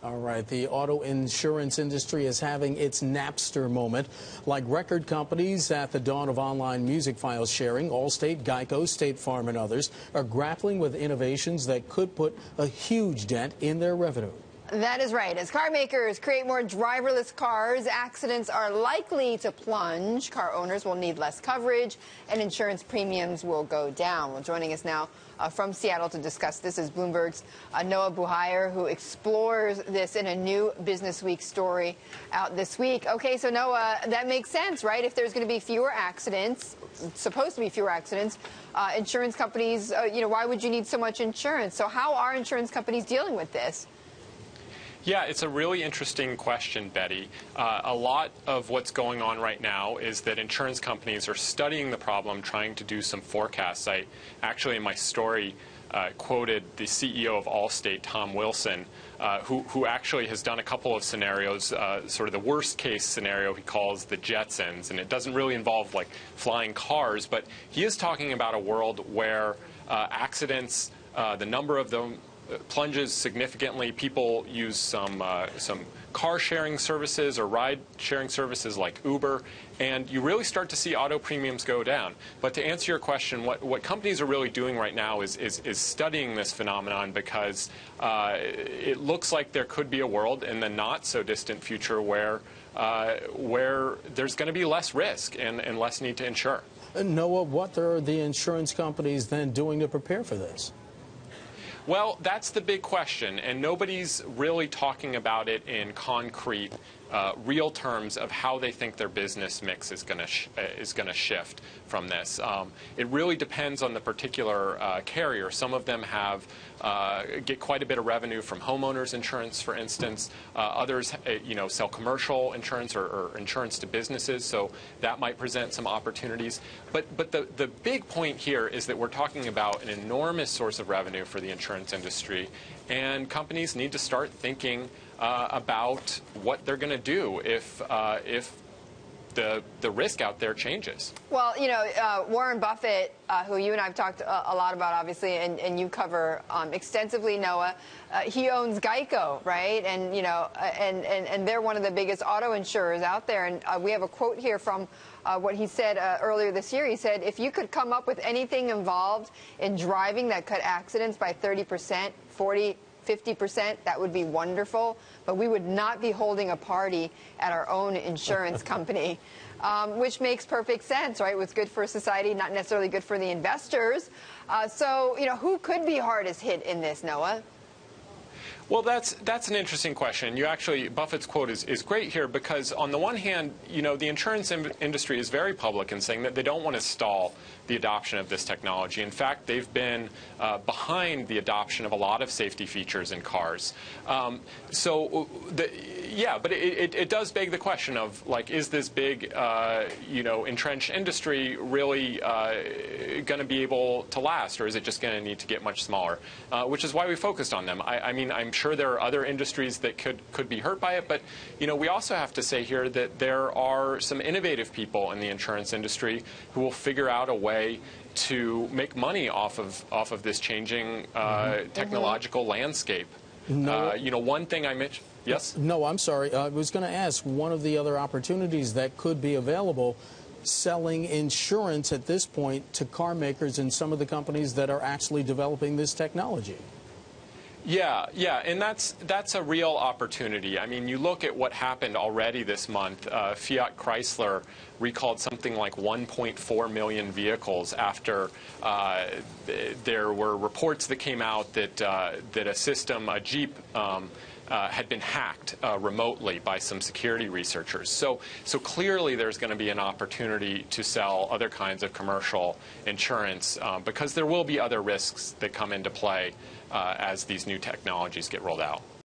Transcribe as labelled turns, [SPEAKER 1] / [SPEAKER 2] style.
[SPEAKER 1] All right, the auto insurance industry is having its Napster moment. Like record companies at the dawn of online music file sharing, Allstate, Geico, State Farm, and others are grappling with innovations that could put a huge dent in their revenue.
[SPEAKER 2] That is right. As car makers create more driverless cars, accidents are likely to plunge. Car owners will need less coverage, and insurance premiums will go down. Well, joining us now from Seattle to discuss this is Bloomberg's Noah Buhayer, who explores this in a new Business Week story out this week. Okay, so Noah, that makes sense, right? If there's going to be fewer accidents, supposed to be fewer accidents, insurance companies, why would you need so much insurance? So how are insurance companies dealing with this?
[SPEAKER 3] Yeah, it's a really interesting question, Betty. A lot of what's going on right now is that insurance companies are studying the problem, trying to do some forecasts. I actually, in my story, quoted the CEO of Allstate, Tom Wilson, who actually has done a couple of scenarios. Sort of the worst case scenario he calls the Jetsons, and it doesn't really involve like flying cars, but he is talking about a world where accidents, the number of them plunges significantly. People use some car sharing services or ride sharing services like Uber, and you really start to see auto premiums go down. But to answer your question, what companies are really doing right now is studying this phenomenon, because it looks like there could be a world in the not so distant future where there's going to be less risk and less need to insure.
[SPEAKER 1] Noah, what are the insurance companies then doing to prepare for this?
[SPEAKER 3] Well, that's the big question, and nobody's really talking about it in concrete, real terms of how they think their business mix is going to shift from this. It really depends on the particular carrier. Some of them get quite a bit of revenue from homeowners insurance, for instance. Others, sell commercial insurance or insurance to businesses, so that might present some opportunities. But the big point here is that we're talking about an enormous source of revenue for the insurance industry, and companies need to start thinking about what they're going to do if the risk out there changes.
[SPEAKER 2] Well, Warren Buffett, who you and I have talked a lot about, obviously, and you cover extensively, Noah, he owns Geico, right? And, and they're one of the biggest auto insurers out there. And we have a quote here from what he said earlier this year. He said, if you could come up with anything involved in driving that cut accidents by 30%, 40%, 50%, that would be wonderful, but we would not be holding a party at our own insurance company, which makes perfect sense, right? What's good for society, not necessarily good for the investors. So, who could be hardest hit in this, Noah?
[SPEAKER 3] Well, that's an interesting question. Buffett's quote is great here, because on the one hand, the insurance industry is very public in saying that they don't want to stall the adoption of this technology. In fact, they've been behind the adoption of a lot of safety features in cars. But it does beg the question of, like, is this big, entrenched industry really going to be able to last, or is it just going to need to get much smaller? Which is why we focused on them. I'm sure there are other industries that could be hurt by it, but we also have to say here that there are some innovative people in the insurance industry who will figure out a way to make money off of this changing technological landscape.
[SPEAKER 1] No.
[SPEAKER 3] One thing I mentioned. Yes?
[SPEAKER 1] No, I'm sorry. I was going to ask, one of the other opportunities that could be available, selling insurance at this point to car makers and some of the companies that are actually developing this technology.
[SPEAKER 3] Yeah, and that's a real opportunity. I mean, you look at what happened already this month. Fiat Chrysler recalled something like 1.4 million vehicles after there were reports that came out that a system, a Jeep, had been hacked remotely by some security researchers. So clearly there's going to be an opportunity to sell other kinds of commercial insurance, because there will be other risks that come into play as these new technologies get rolled out.